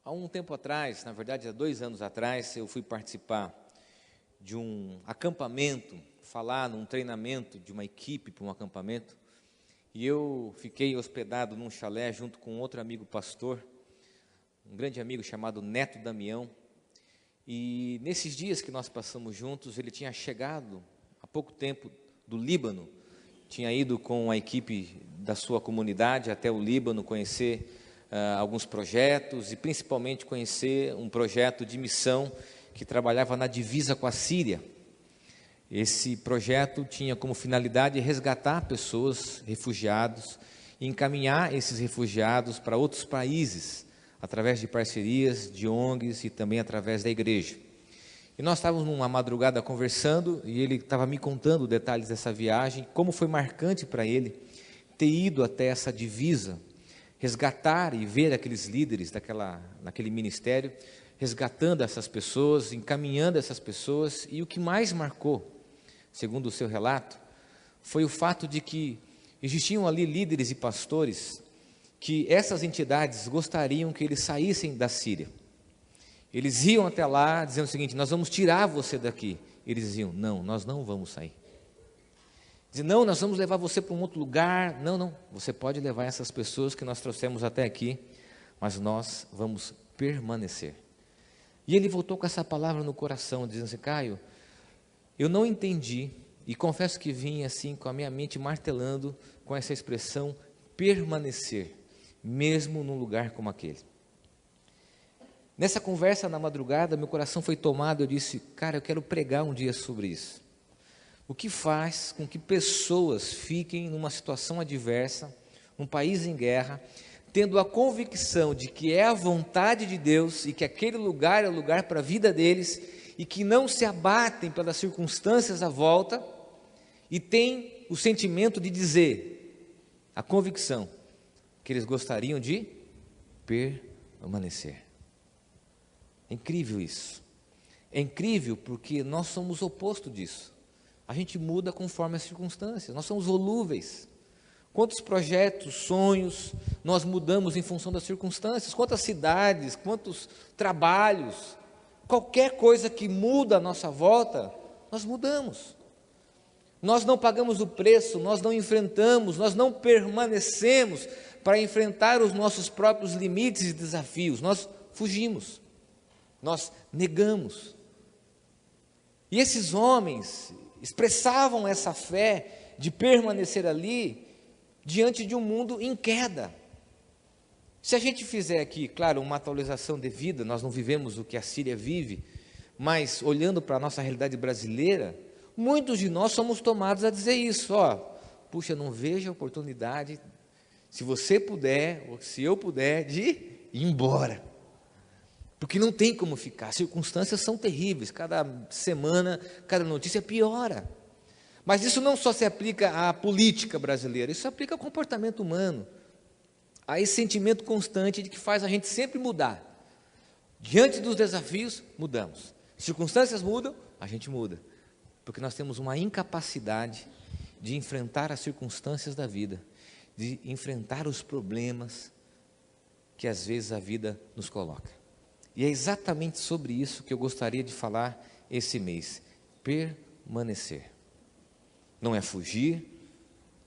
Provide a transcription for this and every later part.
Há um tempo atrás, na verdade há 2 anos atrás, eu fui participar de um acampamento, falar num treinamento de uma equipe para um acampamento, e eu fiquei hospedado num chalé junto com outro amigo pastor, um grande amigo chamado Neto Damião, e nesses dias que nós passamos juntos, ele tinha chegado há pouco tempo do Líbano, tinha ido com a equipe da sua comunidade até o Líbano conhecer alguns projetos e principalmente conhecer um projeto de missão que trabalhava na divisa com a Síria. Esse projeto tinha como finalidade resgatar pessoas, refugiados, e encaminhar esses refugiados para outros países, através de parcerias, de ONGs e também através da igreja. E nós estávamos numa madrugada conversando e ele estava me contando detalhes dessa viagem, como foi marcante para ele ter ido até essa divisa, resgatar e ver aqueles líderes naquele ministério, resgatando essas pessoas, encaminhando essas pessoas, e o que mais marcou, segundo o seu relato, foi o fato de que existiam ali líderes e pastores que essas entidades gostariam que eles saíssem da Síria. Eles iam até lá dizendo o seguinte: nós vamos tirar você daqui. Eles diziam: não, nós não vamos sair. Diziam: não, nós vamos levar você para um outro lugar. Não, não, você pode levar essas pessoas que nós trouxemos até aqui, mas nós vamos permanecer. E ele voltou com essa palavra no coração, dizendo assim: Caio, eu não entendi, e confesso que vim assim com a minha mente martelando com essa expressão permanecer, mesmo num lugar como aquele. Nessa conversa na madrugada, meu coração foi tomado, eu disse: cara, eu quero pregar um dia sobre isso. O que faz com que pessoas fiquem numa situação adversa, num país em guerra, tendo a convicção de que é a vontade de Deus e que aquele lugar é o lugar para a vida deles, e que não se abatem pelas circunstâncias à volta, e têm o sentimento de dizer, a convicção, que eles gostariam de permanecer. É incrível isso. É incrível porque nós somos o oposto disso. A gente muda conforme as circunstâncias, nós somos volúveis. Quantos projetos, sonhos nós mudamos em função das circunstâncias, quantas cidades, quantos trabalhos, qualquer coisa que muda a nossa volta, nós mudamos. Nós não pagamos o preço, nós não enfrentamos, nós não permanecemos para enfrentar os nossos próprios limites e desafios, nós fugimos, nós negamos. E esses homens expressavam essa fé de permanecer ali, diante de um mundo em queda. Se a gente fizer aqui, claro, uma atualização devida, nós não vivemos o que a Síria vive, mas olhando para a nossa realidade brasileira, muitos de nós somos tomados a dizer isso: puxa, não vejo a oportunidade, se você puder, ou se eu puder, de ir embora, porque não tem como ficar, as circunstâncias são terríveis, cada semana, cada notícia piora. Mas isso não só se aplica à política brasileira, isso se aplica ao comportamento humano, a esse sentimento constante de que faz a gente sempre mudar. Diante dos desafios, mudamos. Circunstâncias mudam, a gente muda, porque nós temos uma incapacidade de enfrentar as circunstâncias da vida, de enfrentar os problemas que às vezes a vida nos coloca. E é exatamente sobre isso que eu gostaria de falar esse mês: permanecer. Não é fugir,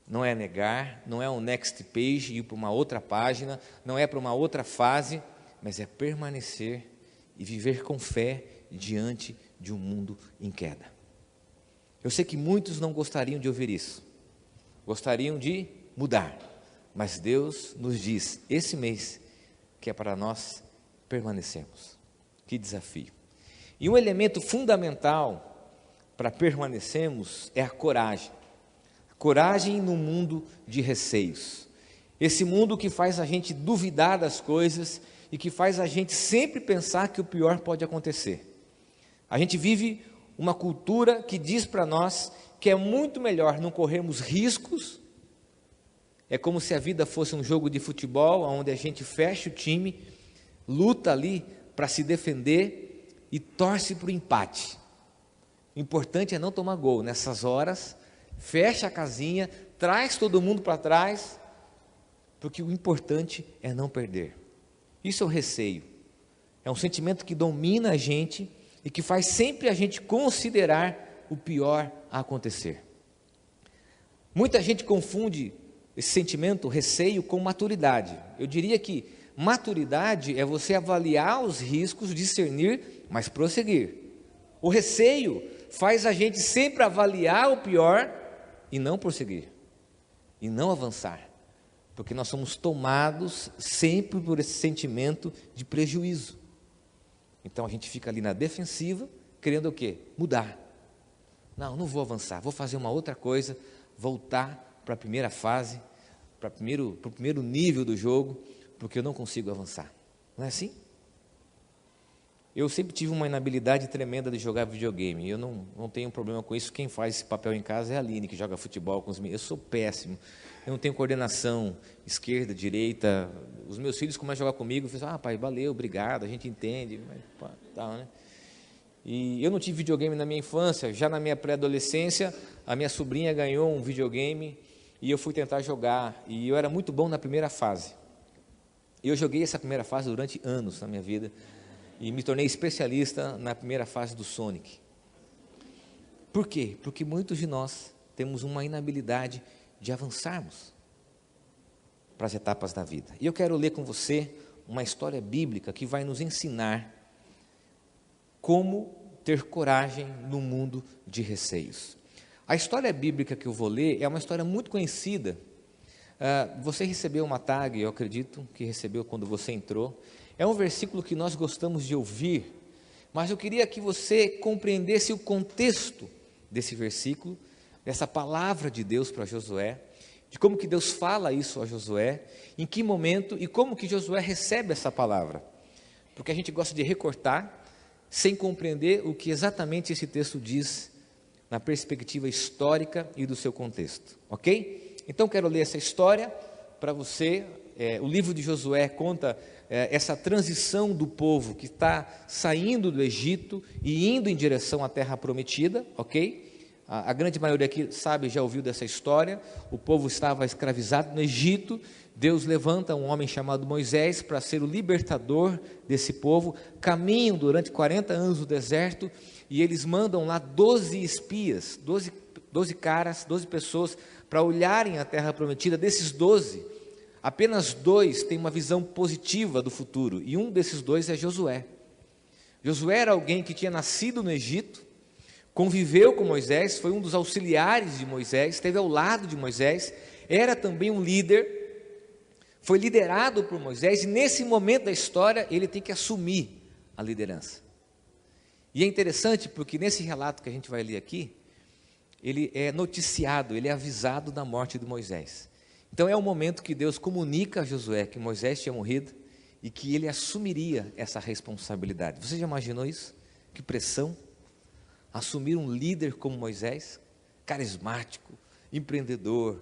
não é negar, não é um next page, ir para uma outra página, não é para uma outra fase, mas é permanecer e viver com fé diante de um mundo em queda. Eu sei que muitos não gostariam de ouvir isso, gostariam de mudar, mas Deus nos diz esse mês que é para nós permanecermos. Que desafio! E um elemento fundamental para permanecermos é a coragem. Coragem no mundo de receios. Esse mundo que faz a gente duvidar das coisas e que faz a gente sempre pensar que o pior pode acontecer. A gente vive uma cultura que diz para nós que é muito melhor não corrermos riscos. É como se a vida fosse um jogo de futebol, onde a gente fecha o time, luta ali para se defender e torce para o empate. O importante é não tomar gol. Nessas horas, fecha a casinha, traz todo mundo para trás, porque o importante é não perder. Isso é o receio. É um sentimento que domina a gente e que faz sempre a gente considerar o pior a acontecer. Muita gente confunde esse sentimento, receio, com maturidade. Eu diria que maturidade é você avaliar os riscos, discernir, mas prosseguir. O receio faz a gente sempre avaliar o pior e não prosseguir, e não avançar, porque nós somos tomados sempre por esse sentimento de prejuízo. Então a gente fica ali na defensiva, querendo o quê? Mudar. Não vou avançar, vou fazer uma outra coisa, voltar para a primeira fase, para o primeiro nível do jogo, porque eu não consigo avançar. Não é assim? Eu sempre tive uma inabilidade tremenda de jogar videogame, eu não tenho problema com isso. Quem faz esse papel em casa é a Aline, que joga futebol com os meninos. Eu sou péssimo, eu não tenho coordenação, esquerda, direita. Os meus filhos começam a jogar comigo, eu falo, pai, valeu, obrigado, a gente entende, mas, tal, né? E eu não tive videogame na minha infância. Já na minha pré-adolescência, a minha sobrinha ganhou um videogame e eu fui tentar jogar, e eu era muito bom na primeira fase. Eu joguei essa primeira fase durante anos na minha vida, e me tornei especialista na primeira fase do Sonic. Por quê? Porque muitos de nós temos uma inabilidade de avançarmos para as etapas da vida. E eu quero ler com você uma história bíblica que vai nos ensinar como ter coragem no mundo de receios. A história bíblica que eu vou ler é uma história muito conhecida. Você recebeu uma tag, eu acredito que recebeu quando você entrou. É um versículo que nós gostamos de ouvir, mas eu queria que você compreendesse o contexto desse versículo, dessa palavra de Deus para Josué, de como que Deus fala isso a Josué, em que momento e como que Josué recebe essa palavra. Porque a gente gosta de recortar, sem compreender o que exatamente esse texto diz na perspectiva histórica e do seu contexto, ok? Então quero ler essa história para você. O livro de Josué conta essa transição do povo que está saindo do Egito e indo em direção à terra prometida, ok? A grande maioria aqui sabe, já ouviu dessa história. O povo estava escravizado no Egito. Deus levanta um homem chamado Moisés para ser o libertador desse povo. Caminham durante 40 anos no deserto e eles mandam lá 12 espias, 12 caras, 12 pessoas para olharem a terra prometida. Desses 12, apenas 2 têm uma visão positiva do futuro, e um desses 2 é Josué. Josué era alguém que tinha nascido no Egito, conviveu com Moisés, foi um dos auxiliares de Moisés, esteve ao lado de Moisés, era também um líder, foi liderado por Moisés, e nesse momento da história ele tem que assumir a liderança. E é interessante porque nesse relato que a gente vai ler aqui, ele é noticiado, ele é avisado da morte de Moisés. Então é o momento que Deus comunica a Josué que Moisés tinha morrido e que ele assumiria essa responsabilidade. Você já imaginou isso? Que pressão! Assumir um líder como Moisés, carismático, empreendedor,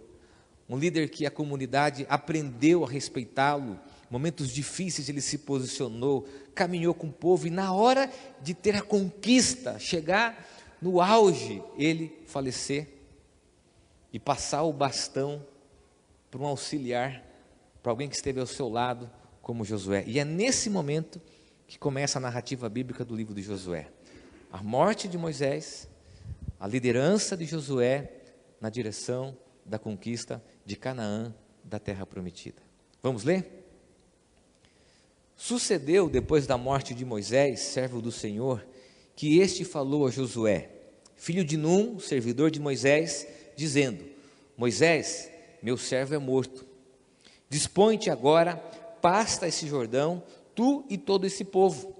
um líder que a comunidade aprendeu a respeitá-lo. Momentos difíceis ele se posicionou, caminhou com o povo, e na hora de ter a conquista, chegar no auge, ele falecer e passar o bastão para um auxiliar, para alguém que esteve ao seu lado, como Josué. E é nesse momento que começa a narrativa bíblica do livro de Josué. A morte de Moisés, a liderança de Josué na direção da conquista de Canaã, da terra prometida. Vamos ler? Sucedeu, depois da morte de Moisés, servo do Senhor, que este falou a Josué, filho de Num, servidor de Moisés, dizendo: Moisés, meu servo é morto. Dispõe-te agora, pasta esse Jordão, tu e todo esse povo.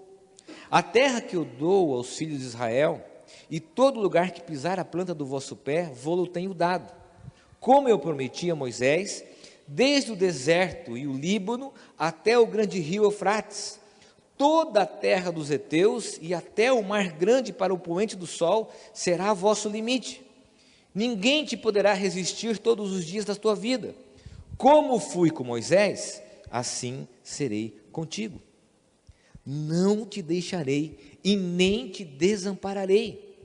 A terra que eu dou aos filhos de Israel, e todo lugar que pisar a planta do vosso pé, vou-lo tenho dado. Como eu prometi a Moisés, desde o deserto e o Líbano até o grande rio Eufrates, toda a terra dos heteus e até o mar grande para o poente do sol será vosso limite. Ninguém te poderá resistir todos os dias da tua vida. Como fui com Moisés, assim serei contigo. Não te deixarei e nem te desampararei.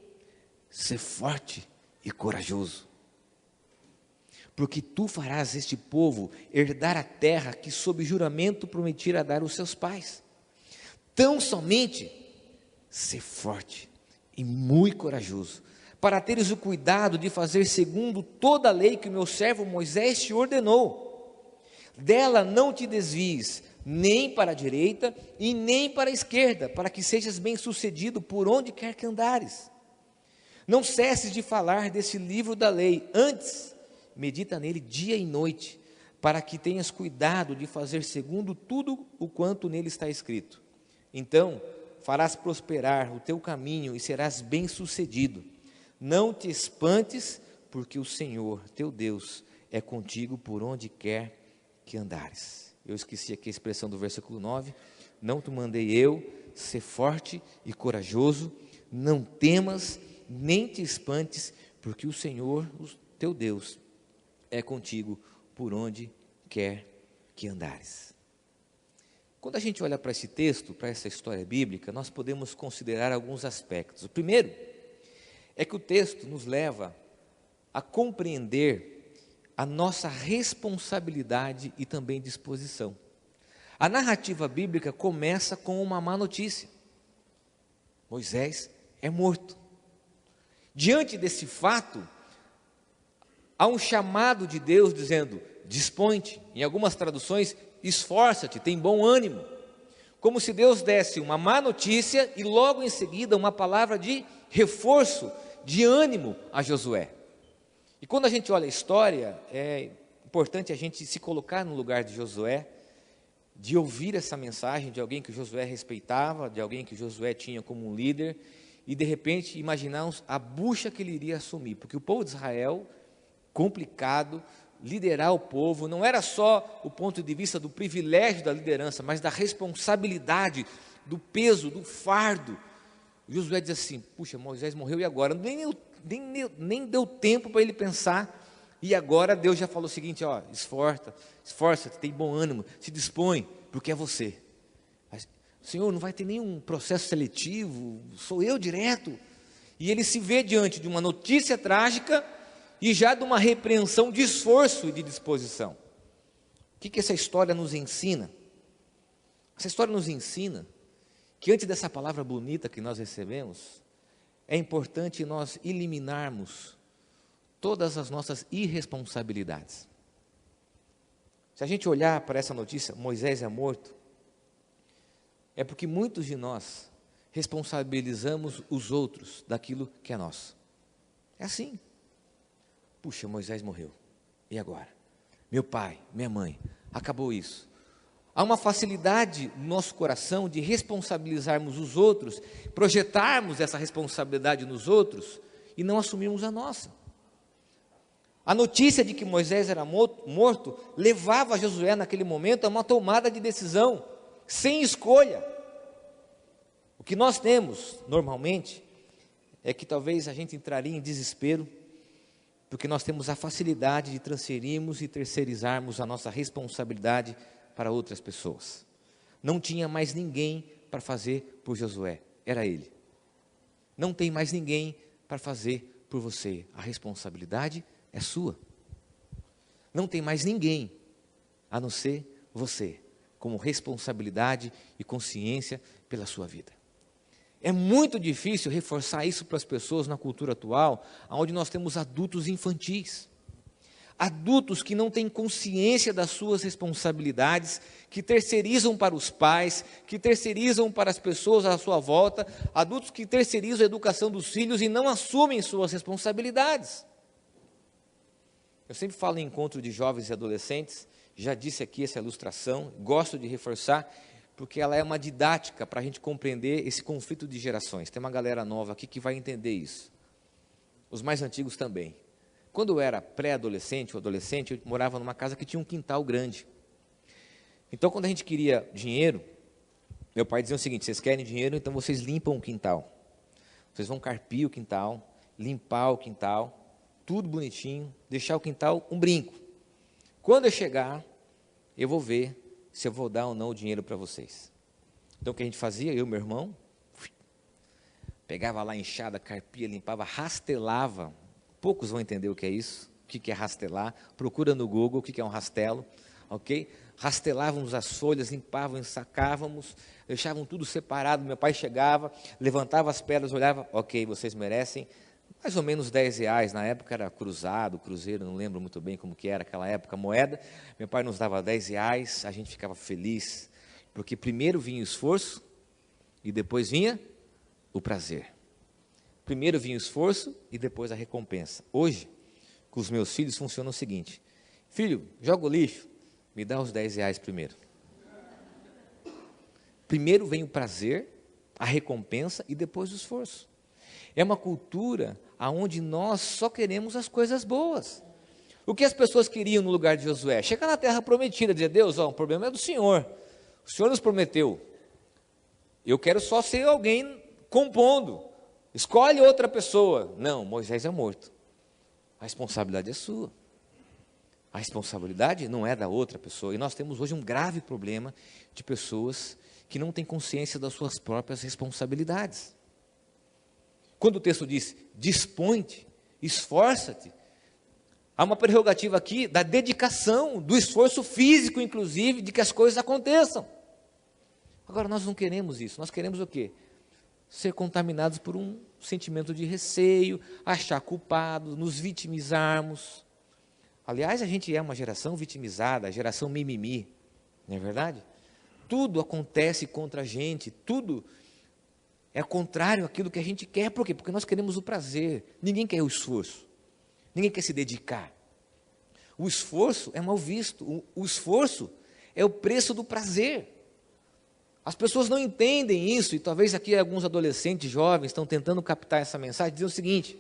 Sê forte e corajoso, porque tu farás este povo herdar a terra que sob juramento prometera dar aos seus pais. Tão somente ser forte e muito corajoso, para teres o cuidado de fazer segundo toda a lei que o meu servo Moisés te ordenou. Dela não te desvies, nem para a direita e nem para a esquerda, para que sejas bem-sucedido por onde quer que andares. Não cesses de falar desse livro da lei, antes medita nele dia e noite, para que tenhas cuidado de fazer segundo tudo o quanto nele está escrito. Então farás prosperar o teu caminho e serás bem-sucedido. Não te espantes, porque o Senhor, teu Deus, é contigo por onde quer que andares. Eu esqueci aqui a expressão do versículo 9. Não te mandei eu, ser forte e corajoso, não temas, nem te espantes, porque o Senhor, o teu Deus, é contigo por onde quer que andares. Quando a gente olha para esse texto, para essa história bíblica, nós podemos considerar alguns aspectos. O primeiro é que o texto nos leva a compreender a nossa responsabilidade e também disposição. A narrativa bíblica começa com uma má notícia: Moisés é morto. Diante desse fato, há um chamado de Deus dizendo: dispõe-te. Em algumas traduções, esforça-te, tem bom ânimo. Como se Deus desse uma má notícia e logo em seguida uma palavra de reforço, de ânimo a Josué. E quando a gente olha a história, é importante a gente se colocar no lugar de Josué, de ouvir essa mensagem de alguém que Josué respeitava, de alguém que Josué tinha como um líder, e de repente imaginar a bucha que ele iria assumir, porque o povo de Israel, complicado, liderar o povo, não era só o ponto de vista do privilégio da liderança, mas da responsabilidade, do peso, do fardo. Josué diz assim: puxa, Moisés morreu e agora? Nem deu tempo para ele pensar, e agora Deus já falou o seguinte: ó, esforça-te, tem bom ânimo, se dispõe, porque é você. Mas, Senhor, não vai ter nenhum processo seletivo, sou eu direto. E ele se vê diante de uma notícia trágica e já de uma repreensão de esforço e de disposição. O que essa história nos ensina? Essa história nos ensina que antes dessa palavra bonita que nós recebemos, é importante nós eliminarmos todas as nossas irresponsabilidades. Se a gente olhar para essa notícia, Moisés é morto, é porque muitos de nós responsabilizamos os outros daquilo que é nosso. É assim. Puxa, Moisés morreu, e agora? Meu pai, minha mãe, acabou isso. Há uma facilidade no nosso coração de responsabilizarmos os outros, projetarmos essa responsabilidade nos outros e não assumirmos a nossa. A notícia de que Moisés era morto levava Josué naquele momento a uma tomada de decisão, sem escolha. O que nós temos normalmente é que talvez a gente entraria em desespero, porque nós temos a facilidade de transferirmos e terceirizarmos a nossa responsabilidade para outras pessoas. Não tinha mais ninguém para fazer por Josué, era ele. Não tem mais ninguém para fazer por você, a responsabilidade é sua. Não tem mais ninguém a não ser você, como responsabilidade e consciência pela sua vida. É muito difícil reforçar isso para as pessoas na cultura atual, onde nós temos adultos infantis. Adultos que não têm consciência das suas responsabilidades, que terceirizam para os pais, que terceirizam para as pessoas à sua volta, adultos que terceirizam a educação dos filhos e não assumem suas responsabilidades. Eu sempre falo em encontro de jovens e adolescentes, já disse aqui essa ilustração, gosto de reforçar, porque ela é uma didática para a gente compreender esse conflito de gerações. Tem uma galera nova aqui que vai entender isso. Os mais antigos também. Quando eu era pré-adolescente ou adolescente, eu morava numa casa que tinha um quintal grande. Então, quando a gente queria dinheiro, meu pai dizia o seguinte: vocês querem dinheiro, então vocês limpam o quintal. Vocês vão carpir o quintal, limpar o quintal, tudo bonitinho, deixar o quintal um brinco. Quando eu chegar, eu vou ver se eu vou dar ou não o dinheiro para vocês. Então, o que a gente fazia? Eu e meu irmão, pegava lá a enxada, carpia, limpava, rastelava. Poucos vão entender o que é isso, o que é rastelar. Procura no Google o que é um rastelo, ok? rastelávamos as folhas, limpávamos, ensacávamos, deixavam tudo separado. Meu pai chegava, levantava as pedras, olhava, ok, vocês merecem mais ou menos R$10, na época era cruzado, cruzeiro, não lembro muito bem como que era aquela época, a moeda. Meu pai nos dava R$10, a gente ficava feliz, porque primeiro vinha o esforço e depois vinha o prazer. Primeiro vinha o esforço e depois a recompensa. Hoje, com os meus filhos, funciona o seguinte: filho, joga o lixo, me dá os R$10 primeiro. Primeiro vem o prazer, a recompensa e depois o esforço. É uma cultura onde nós só queremos as coisas boas. O que as pessoas queriam no lugar de Josué? Chegar na terra prometida, dizer, Deus, o problema é do Senhor. O Senhor nos prometeu. Eu quero só ser alguém compondo. Escolhe outra pessoa. Não, Moisés é morto. A responsabilidade é sua. A responsabilidade não é da outra pessoa. E nós temos hoje um grave problema de pessoas que não têm consciência das suas próprias responsabilidades. Quando o texto diz, dispõe-te, esforça-te, há uma prerrogativa aqui da dedicação, do esforço físico, inclusive, de que as coisas aconteçam. Agora, nós não queremos isso, nós queremos o quê? Ser contaminados por um sentimento de receio, achar culpados, nos vitimizarmos. Aliás, a gente é uma geração vitimizada, a geração mimimi, não é verdade? Tudo acontece contra a gente, tudo é contrário àquilo que a gente quer. Por quê? Porque nós queremos o prazer, ninguém quer o esforço, ninguém quer se dedicar. O esforço é mal visto, o esforço é o preço do prazer. As pessoas não entendem isso, e talvez aqui alguns adolescentes jovens estão tentando captar essa mensagem, dizer o seguinte: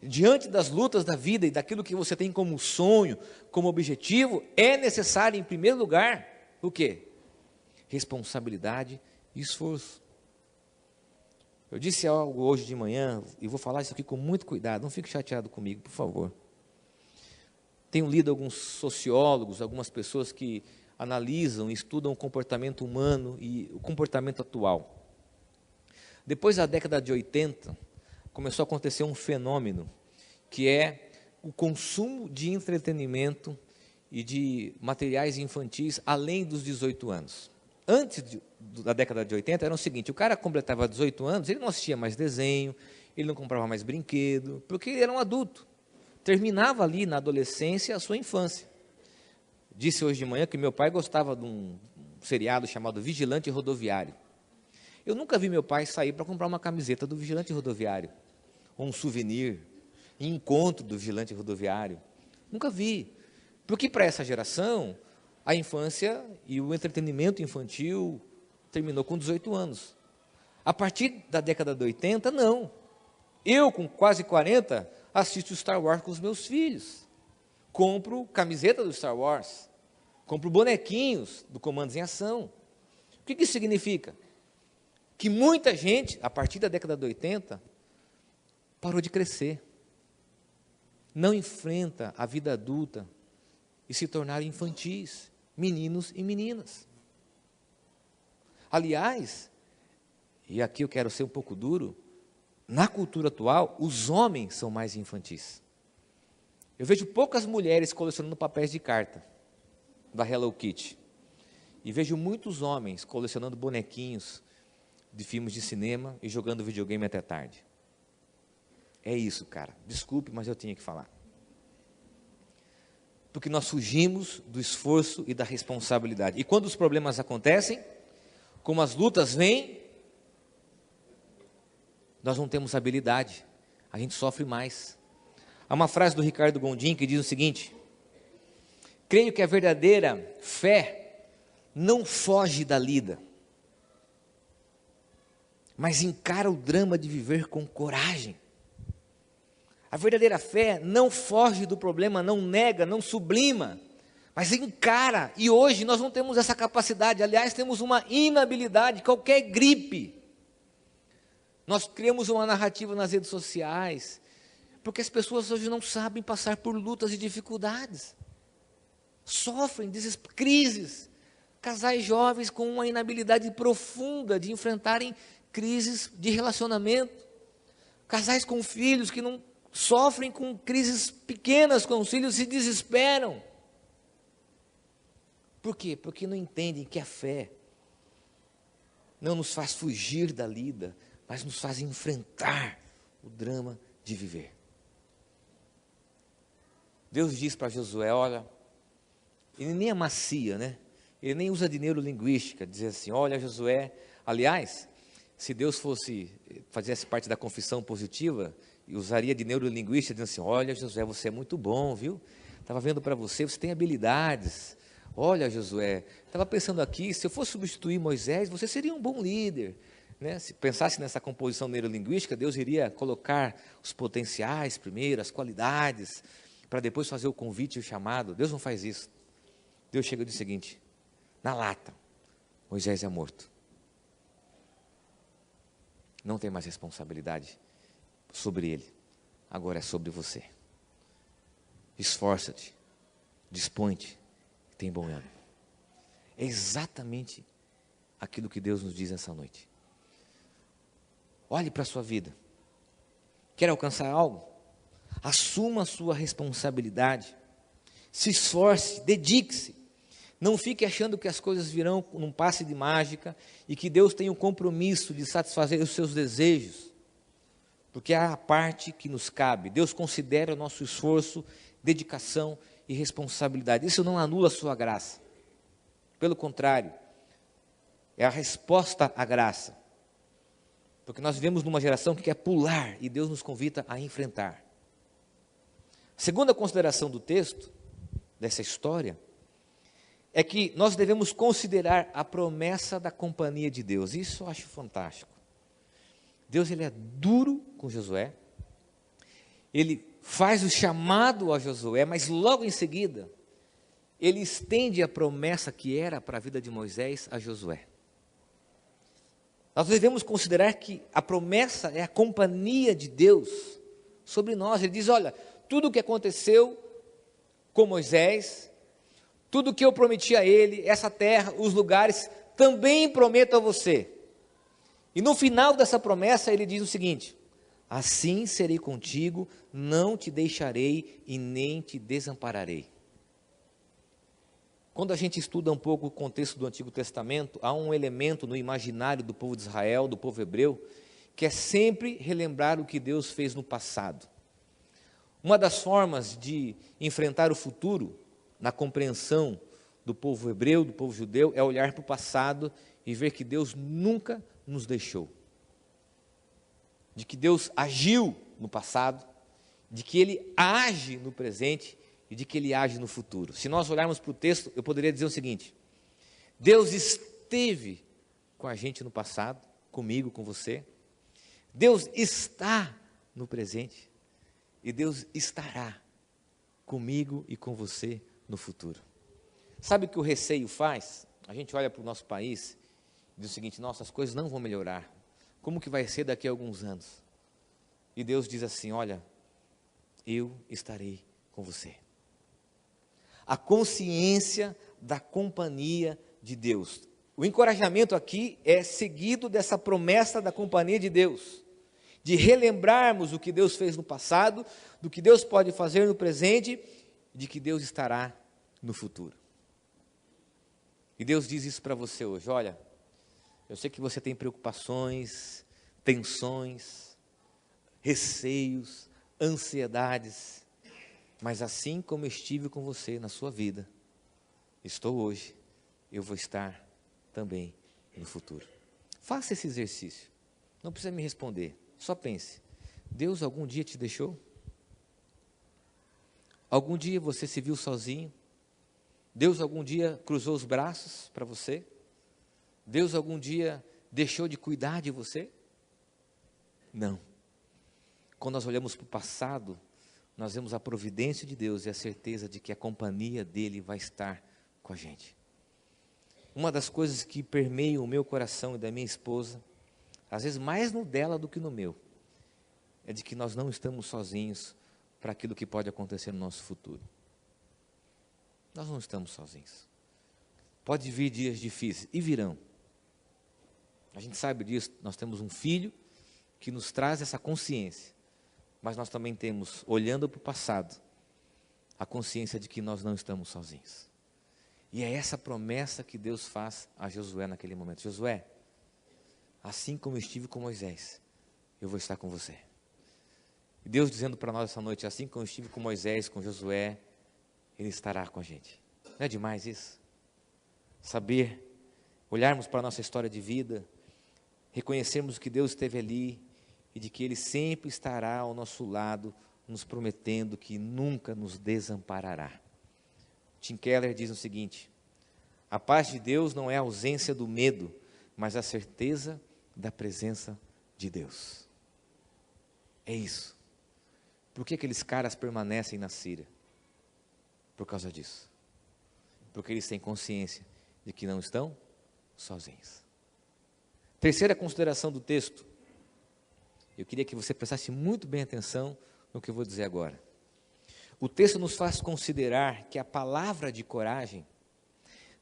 diante das lutas da vida e daquilo que você tem como sonho, como objetivo, é necessário, em primeiro lugar, o quê? Responsabilidade e esforço. Eu disse algo hoje de manhã, e vou falar isso aqui com muito cuidado, não fique chateado comigo, por favor. Tenho lido alguns sociólogos, algumas pessoas que analisam e estudam o comportamento humano e o comportamento atual. Depois da década de 80, começou a acontecer um fenômeno, que é o consumo de entretenimento e de materiais infantis além dos 18 anos. Antes da década de 80, era o seguinte: o cara completava 18 anos, ele não assistia mais desenho, ele não comprava mais brinquedo, porque ele era um adulto. Terminava ali na adolescência a sua infância. Disse hoje de manhã que meu pai gostava de um seriado chamado Vigilante Rodoviário. Eu nunca vi meu pai sair para comprar uma camiseta do Vigilante Rodoviário, ou um souvenir, encontro do Vigilante Rodoviário. Nunca vi. Porque para essa geração, a infância e o entretenimento infantil terminou com 18 anos. A partir da década de 80, não. Eu, com quase 40, assisto Star Wars com os meus filhos. Compro camiseta do Star Wars. Compro bonequinhos do Comandos em Ação. O que isso significa? Que muita gente, a partir da década de 80, parou de crescer. Não enfrenta a vida adulta e se tornaram infantis, meninos e meninas. Aliás, e aqui eu quero ser um pouco duro, na cultura atual, os homens são mais infantis. Eu vejo poucas mulheres colecionando papéis de carta da Hello Kitty. E vejo muitos homens colecionando bonequinhos de filmes de cinema e jogando videogame até tarde. É isso, cara. Desculpe, mas eu tinha que falar. Porque nós fugimos do esforço e da responsabilidade. E quando os problemas acontecem, como as lutas vêm, nós não temos habilidade, a gente sofre mais. Há uma frase do Ricardo Gondim que diz o seguinte: creio que a verdadeira fé não foge da lida, mas encara o drama de viver com coragem. A verdadeira fé não foge do problema, não nega, não sublima, mas encara. E hoje nós não temos essa capacidade. Aliás, temos uma inabilidade. Qualquer gripe, nós criamos uma narrativa nas redes sociais, porque as pessoas hoje não sabem passar por lutas e dificuldades, sofrem crises. Casais jovens com uma inabilidade profunda de enfrentarem crises de relacionamento, casais com filhos que não sofrem com crises pequenas com os filhos, se desesperam, Por quê? Porque não entendem que a fé não nos faz fugir da lida, mas nos faz enfrentar o drama de viver. Deus diz para Josué, olha, ele nem amacia, né? Ele nem usa de neurolinguística, dizer assim, olha Josué, aliás, se Deus fizesse parte da confissão positiva, usaria de neurolinguística, dizendo assim, olha Josué, você é muito bom, viu? Estava vendo para você, você tem habilidades. Olha Josué, estava pensando aqui, se eu fosse substituir Moisés, você seria um bom líder. Né? Se pensasse nessa composição neurolinguística, Deus iria colocar os potenciais primeiro, as qualidades, para depois fazer o convite e o chamado. Deus não faz isso. Deus chega e diz o seguinte, na lata, Moisés é morto. Não tem mais responsabilidade sobre ele, agora é sobre você. Esforça-te, dispõe-te, tem bom ânimo. É exatamente aquilo que Deus nos diz essa noite. Olhe para a sua vida. Quer alcançar algo? Assuma a sua responsabilidade. Se esforce, dedique-se. Não fique achando que as coisas virão num passe de mágica e que Deus tem um compromisso de satisfazer os seus desejos. Porque há a parte que nos cabe. Deus considera o nosso esforço, dedicação e responsabilidade. Isso não anula a sua graça. Pelo contrário, é a resposta à graça. Porque nós vivemos numa geração que quer pular e Deus nos convida a enfrentar. Segunda consideração do texto, dessa história, é que nós devemos considerar a promessa da companhia de Deus. Isso eu acho fantástico. Deus ele é duro com Josué, ele faz o chamado a Josué, mas logo em seguida, ele estende a promessa que era para a vida de Moisés a Josué. Nós devemos considerar que a promessa é a companhia de Deus sobre nós. Ele diz, olha, tudo o que aconteceu com Moisés, tudo o que eu prometi a ele, essa terra, os lugares, também prometo a você. E no final dessa promessa ele diz o seguinte, assim serei contigo, não te deixarei e nem te desampararei. Quando a gente estuda um pouco o contexto do Antigo Testamento, há um elemento no imaginário do povo de Israel, do povo hebreu, que é sempre relembrar o que Deus fez no passado. Uma das formas de enfrentar o futuro, na compreensão do povo hebreu, do povo judeu, é olhar para o passado e ver que Deus nunca nos deixou. De que Deus agiu no passado, de que Ele age no presente e de que Ele age no futuro. Se nós olharmos para o texto, eu poderia dizer o seguinte, Deus esteve com a gente no passado, comigo, com você. Deus está no presente e Deus estará comigo e com você no futuro. Sabe o que o receio faz? A gente olha para o nosso país e diz o seguinte, nossa, as coisas não vão melhorar. Como que vai ser daqui a alguns anos? E Deus diz assim, olha, eu estarei com você. A consciência da companhia de Deus. O encorajamento aqui é seguido dessa promessa da companhia de Deus. De relembrarmos o que Deus fez no passado, do que Deus pode fazer no presente, de que Deus estará no futuro. E Deus diz isso para você hoje, olha, eu sei que você tem preocupações, tensões, receios, ansiedades, mas assim como eu estive com você na sua vida, estou hoje, eu vou estar também no futuro. Faça esse exercício, não precisa me responder, só pense, Deus algum dia te deixou? Algum dia você se viu sozinho? Deus algum dia cruzou os braços para você? Deus algum dia deixou de cuidar de você? Não. Quando nós olhamos para o passado, nós vemos a providência de Deus e a certeza de que a companhia dEle vai estar com a gente. Uma das coisas que permeiam o meu coração e da minha esposa, às vezes mais no dela do que no meu, é de que nós não estamos sozinhos para aquilo que pode acontecer no nosso futuro. Nós não estamos sozinhos. Pode vir dias difíceis, e virão. A gente sabe disso, nós temos um filho que nos traz essa consciência, mas nós também temos, olhando para o passado, a consciência de que nós não estamos sozinhos. E é essa promessa que Deus faz a Josué naquele momento. Josué, assim como eu estive com Moisés, eu vou estar com você. E Deus dizendo para nós essa noite, assim como eu estive com Moisés, com Josué, Ele estará com a gente. Não é demais isso? Saber, olharmos para a nossa história de vida, reconhecermos que Deus esteve ali e de que Ele sempre estará ao nosso lado, nos prometendo que nunca nos desamparará. Tim Keller diz o seguinte: a paz de Deus não é a ausência do medo, mas a certeza da presença de Deus. É isso. Por que aqueles caras permanecem na Síria? Por causa disso. Porque eles têm consciência de que não estão sozinhos. Terceira consideração do texto. Eu queria que você prestasse muito bem atenção no que eu vou dizer agora. O texto nos faz considerar que a palavra de coragem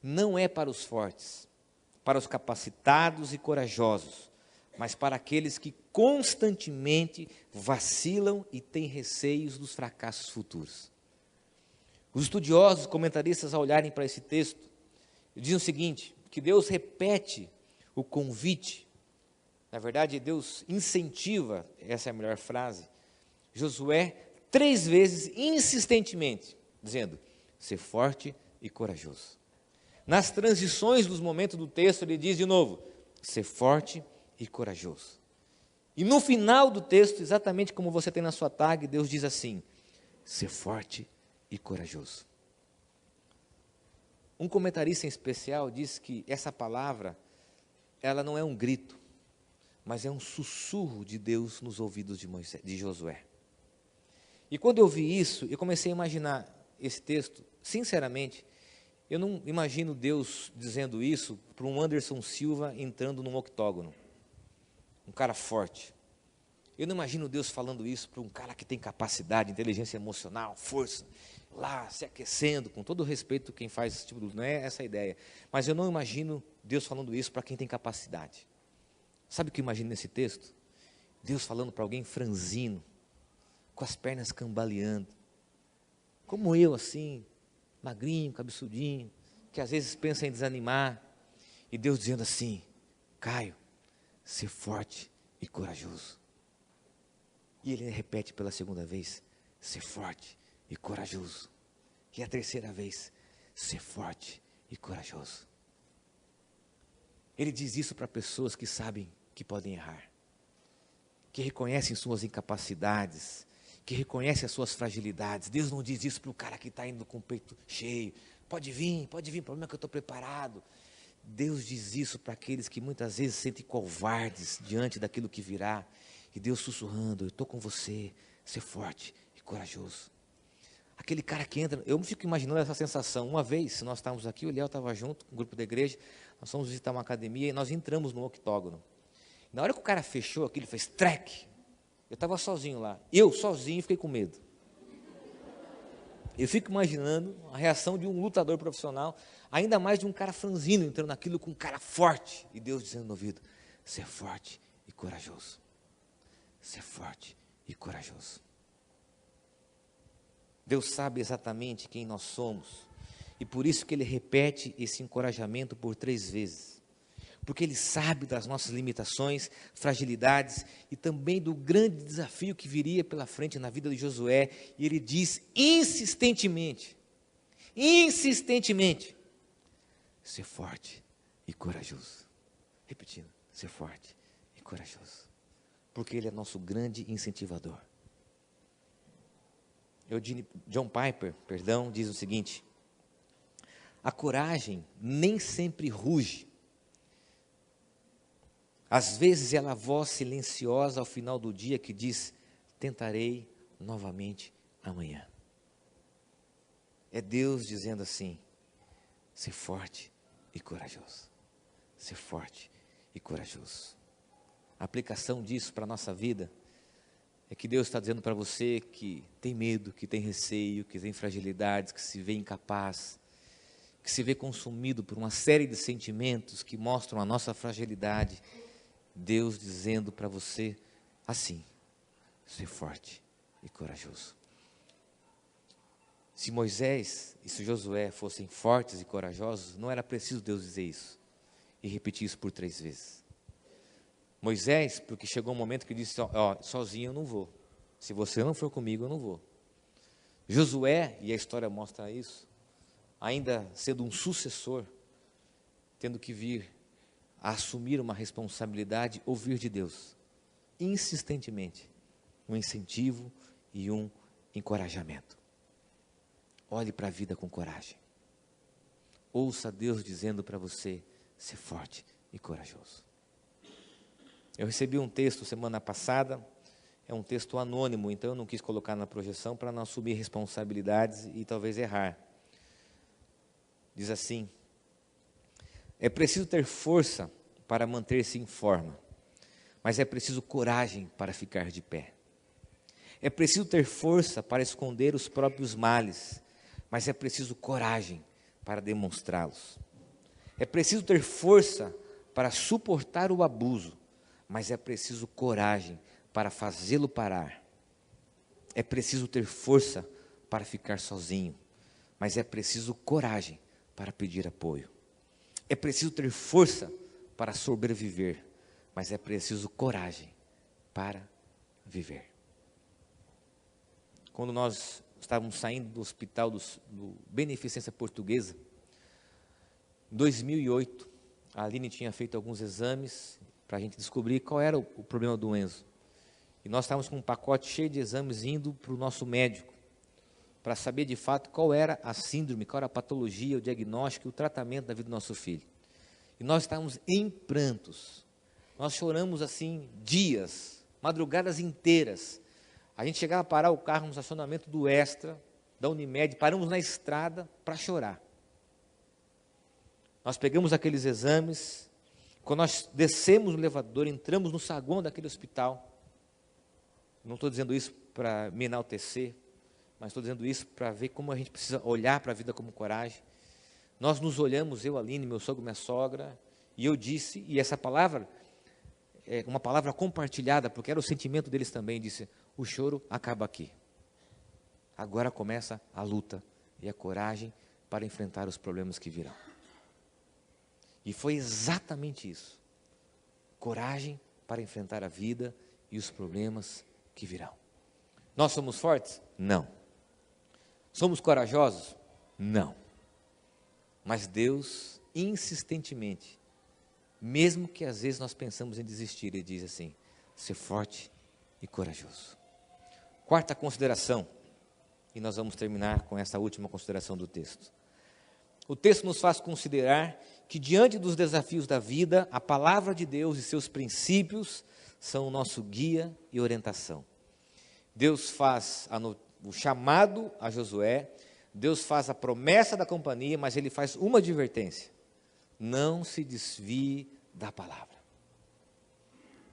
não é para os fortes, para os capacitados e corajosos, mas para aqueles que constantemente vacilam e têm receios dos fracassos futuros. Os estudiosos, comentaristas, ao olharem para esse texto, dizem o seguinte, que Deus repete o convite, na verdade Deus incentiva, essa é a melhor frase, Josué 3 vezes, insistentemente, dizendo, ser forte e corajoso. Nas transições dos momentos do texto, ele diz de novo, ser forte e corajoso. E no final do texto, exatamente como você tem na sua tag, Deus diz assim, ser forte e corajoso. Um comentarista em especial diz que essa palavra, ela não é um grito, mas é um sussurro de Deus nos ouvidos de Josué. E quando eu vi isso, eu comecei a imaginar esse texto, sinceramente, eu não imagino Deus dizendo isso para um Anderson Silva entrando num octógono, um cara forte. Eu não imagino Deus falando isso para um cara que tem capacidade, inteligência emocional, força, lá se aquecendo, com todo o respeito quem faz esse tipo de... Não é essa a ideia. Mas eu não imagino Deus falando isso para quem tem capacidade. Sabe o que eu imagino nesse texto? Deus falando para alguém franzino, com as pernas cambaleando, como eu assim, magrinho, cabeçudinho, que às vezes pensa em desanimar, e Deus dizendo assim, Caio, ser forte e corajoso. E ele repete pela segunda vez, ser forte e corajoso. E a terceira vez, ser forte e corajoso. Ele diz isso para pessoas que sabem que podem errar, que reconhecem suas incapacidades, que reconhecem as suas fragilidades. Deus não diz isso para o cara que está indo com o peito cheio. Pode vir, o problema é que eu estou preparado. Deus diz isso para aqueles que muitas vezes se sentem covardes diante daquilo que virá. E Deus sussurrando, eu estou com você, ser forte e corajoso. Aquele cara que entra, eu fico imaginando essa sensação. Uma vez, nós estávamos aqui, o Léo estava junto com o grupo da igreja, nós fomos visitar uma academia e nós entramos no octógono. Na hora que o cara fechou aqui, ele fez trek. Eu estava sozinho lá. Eu, sozinho, fiquei com medo. Eu fico imaginando a reação de um lutador profissional, ainda mais de um cara franzino, entrando naquilo com um cara forte. E Deus dizendo no ouvido, ser forte e corajoso. Ser forte e corajoso. Deus sabe exatamente quem nós somos. E por isso que Ele repete esse encorajamento por 3 vezes. Porque Ele sabe das nossas limitações, fragilidades e também do grande desafio que viria pela frente na vida de Josué. E Ele diz insistentemente, ser forte e corajoso. Repetindo, ser forte e corajoso. Porque Ele é nosso grande incentivador. John Piper, diz o seguinte, a coragem nem sempre ruge. Às vezes ela é a voz silenciosa ao final do dia que diz, tentarei novamente amanhã. É Deus dizendo assim, ser forte e corajoso. Ser forte e corajoso. A aplicação disso para a nossa vida é que Deus está dizendo para você que tem medo, que tem receio, que tem fragilidades, que se vê incapaz, que se vê consumido por uma série de sentimentos que mostram a nossa fragilidade. Deus dizendo para você assim, ser forte e corajoso. Se Moisés e se Josué fossem fortes e corajosos, não era preciso Deus dizer isso e repetir isso por 3 vezes. Moisés, porque chegou um momento que disse, sozinho eu não vou. Se você não for comigo, eu não vou. Josué, e a história mostra isso, ainda sendo um sucessor, tendo que vir a assumir uma responsabilidade, ouvir de Deus, insistentemente, um incentivo e um encorajamento. Olhe para a vida com coragem. Ouça Deus dizendo para você ser forte e corajoso. Eu recebi um texto semana passada, é um texto anônimo, então eu não quis colocar na projeção para não assumir responsabilidades e talvez errar. Diz assim: é preciso ter força para manter-se em forma, mas é preciso coragem para ficar de pé. É preciso ter força para esconder os próprios males, mas é preciso coragem para demonstrá-los. É preciso ter força para suportar o abuso, mas é preciso coragem para fazê-lo parar. É preciso ter força para ficar sozinho, mas é preciso coragem para pedir apoio. É preciso ter força para sobreviver, mas é preciso coragem para viver. Quando nós estávamos saindo do hospital do Beneficência Portuguesa, em 2008, a Aline tinha feito alguns exames para a gente descobrir qual era o problema do Enzo. E nós estávamos com um pacote cheio de exames indo para o nosso médico, para saber de fato qual era a síndrome, qual era a patologia, o diagnóstico e o tratamento da vida do nosso filho. E nós estávamos em prantos. Nós choramos assim dias, madrugadas inteiras. A gente chegava a parar o carro no estacionamento do Extra, da Unimed, paramos na estrada para chorar. Nós pegamos aqueles exames, quando nós descemos no elevador, entramos no saguão daquele hospital. Não estou dizendo isso para me enaltecer, mas estou dizendo isso para ver como a gente precisa olhar para a vida como coragem. Nós nos olhamos, eu, Aline, meu sogro, minha sogra, e eu disse, e essa palavra é uma palavra compartilhada, porque era o sentimento deles também, disse: o choro acaba aqui. Agora começa a luta e a coragem para enfrentar os problemas que virão. E foi exatamente isso. Coragem para enfrentar a vida e os problemas que virão. Nós somos fortes? Não. Somos corajosos? Não. Mas Deus, insistentemente, mesmo que às vezes nós pensamos em desistir, Ele diz assim: ser forte e corajoso. Quarta consideração, e nós vamos terminar com essa última consideração do texto. O texto nos faz considerar que diante dos desafios da vida, a palavra de Deus e seus princípios são o nosso guia e orientação. Deus faz o chamado a Josué, Deus faz a promessa da companhia, mas Ele faz uma advertência: não se desvie da palavra.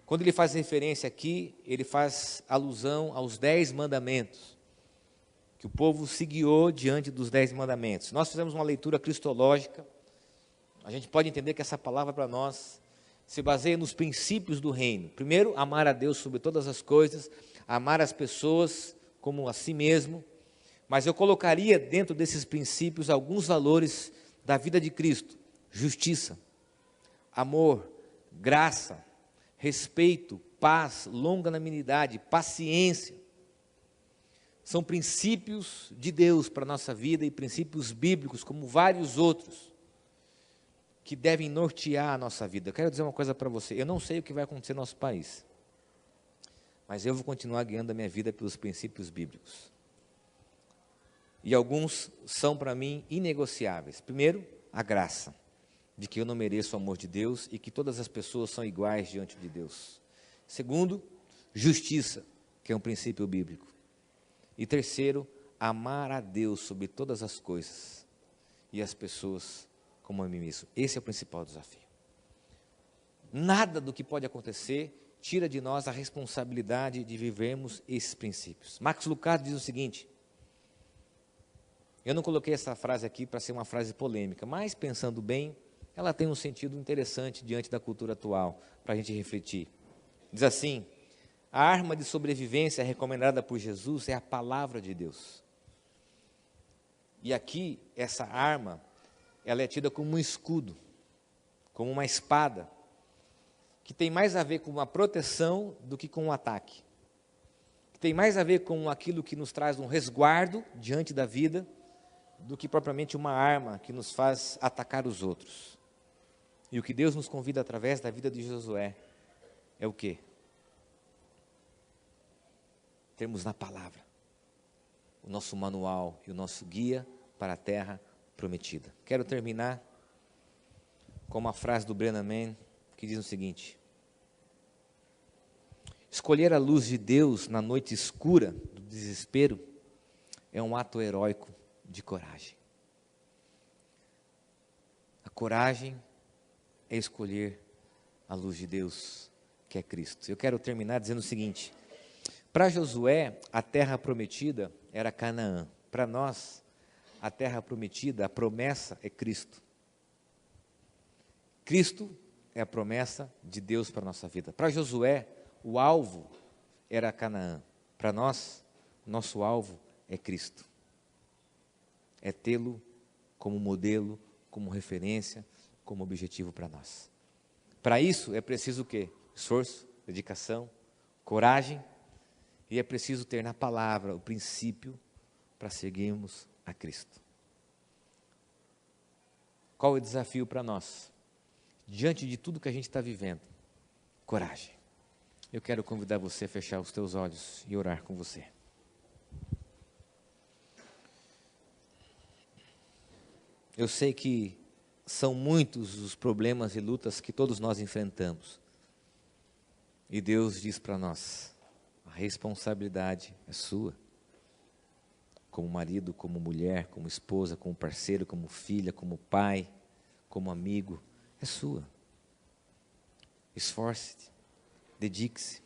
Quando Ele faz referência aqui, Ele faz alusão aos 10 mandamentos, que o povo se guiou diante dos 10 mandamentos. Nós fizemos uma leitura cristológica, a gente pode entender que essa palavra para nós se baseia nos princípios do reino. Primeiro, amar a Deus sobre todas as coisas, amar as pessoas como a si mesmo, mas eu colocaria dentro desses princípios alguns valores da vida de Cristo: justiça, amor, graça, respeito, paz, longanimidade, paciência. São princípios de Deus para a nossa vida e princípios bíblicos, como vários outros, que devem nortear a nossa vida. Eu quero dizer uma coisa para você: eu não sei o que vai acontecer no nosso país, mas eu vou continuar guiando a minha vida pelos princípios bíblicos. E alguns são para mim inegociáveis. Primeiro, a graça, de que eu não mereço o amor de Deus e que todas as pessoas são iguais diante de Deus. Segundo, justiça, que é um princípio bíblico. E terceiro, amar a Deus sobre todas as coisas e as pessoas como a mim mesmo. Esse é o principal desafio. Nada do que pode acontecer tira de nós a responsabilidade de vivermos esses princípios. Max Lucado diz o seguinte: eu não coloquei essa frase aqui para ser uma frase polêmica, mas pensando bem, ela tem um sentido interessante diante da cultura atual, para a gente refletir. Diz assim: a arma de sobrevivência recomendada por Jesus é a palavra de Deus. E aqui, essa arma, ela é tida como um escudo, como uma espada, que tem mais a ver com uma proteção do que com um ataque. Que tem mais a ver com aquilo que nos traz um resguardo diante da vida, do que propriamente uma arma que nos faz atacar os outros. E o que Deus nos convida através da vida de Josué é o quê? Termos na palavra o nosso manual e o nosso guia para a terra prometida. Quero terminar com uma frase do Brennan Mann que diz o seguinte: escolher a luz de Deus na noite escura do desespero é um ato heróico de coragem. A coragem é escolher a luz de Deus, que é Cristo. Eu quero terminar dizendo o seguinte: para Josué, a terra prometida era Canaã. Para nós, a terra prometida, a promessa é Cristo. Cristo é a promessa de Deus para a nossa vida. Para Josué, o alvo era Canaã. Para nós, nosso alvo é Cristo. É tê-lo como modelo, como referência, como objetivo para nós. Para isso é preciso o quê? Esforço, dedicação, coragem, e é preciso ter na palavra o princípio para seguirmos a Cristo. Qual é o desafio para nós? Diante de tudo que a gente está vivendo, coragem. Eu quero convidar você a fechar os teus olhos e orar com você. Eu sei que são muitos os problemas e lutas que todos nós enfrentamos. E Deus diz para nós: a responsabilidade é sua. Como marido, como mulher, como esposa, como parceiro, como filha, como pai, como amigo, é sua. Esforce-te, dedique-se.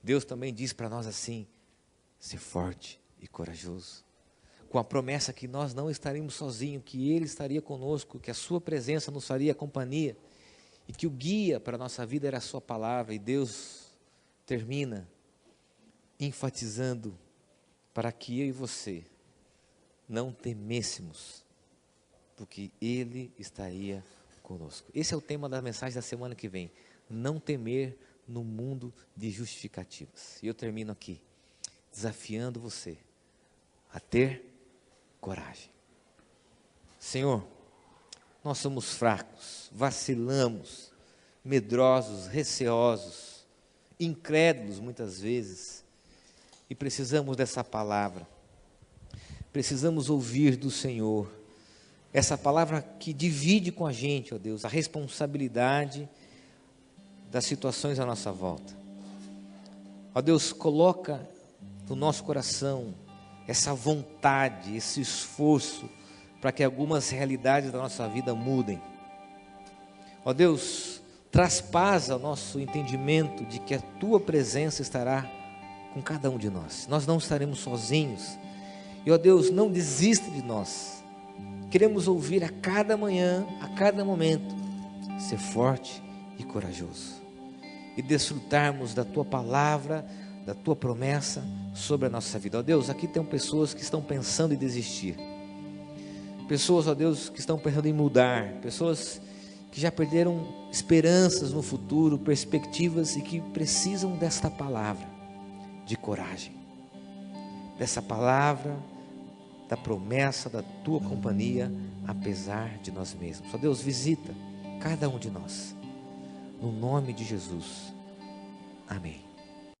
Deus também diz para nós assim: ser forte e corajoso, com a promessa que nós não estaríamos sozinhos, que Ele estaria conosco, que a sua presença nos faria companhia, e que o guia para a nossa vida era a sua palavra. E Deus termina enfatizando para que eu e você não temêssemos, porque Ele estaria conosco. Esse é o tema da mensagem da semana que vem: não temer no mundo de justificativas. E eu termino aqui, desafiando você a ter coragem. Senhor, nós somos fracos, vacilamos, medrosos, receosos, incrédulos muitas vezes, e precisamos dessa palavra. Precisamos ouvir do Senhor essa palavra que divide com a gente, ó Deus, a responsabilidade das situações à nossa volta. Ó Deus, coloca no nosso coração essa vontade, esse esforço para que algumas realidades da nossa vida mudem. Ó Deus, traz paz ao nosso entendimento de que a Tua presença estará com cada um de nós. Nós não estaremos sozinhos. E ó Deus, não desista de nós. Queremos ouvir a cada manhã, a cada momento, ser forte e corajoso. E desfrutarmos da Tua palavra, da Tua promessa sobre a nossa vida. Ó Deus, aqui tem pessoas que estão pensando em desistir. Pessoas, ó Deus, que estão pensando em mudar. Pessoas que já perderam esperanças no futuro, perspectivas, e que precisam desta palavra de coragem. Dessa palavra, da promessa da Tua companhia, apesar de nós mesmos. Ó Deus, visita cada um de nós. No nome de Jesus. Amém.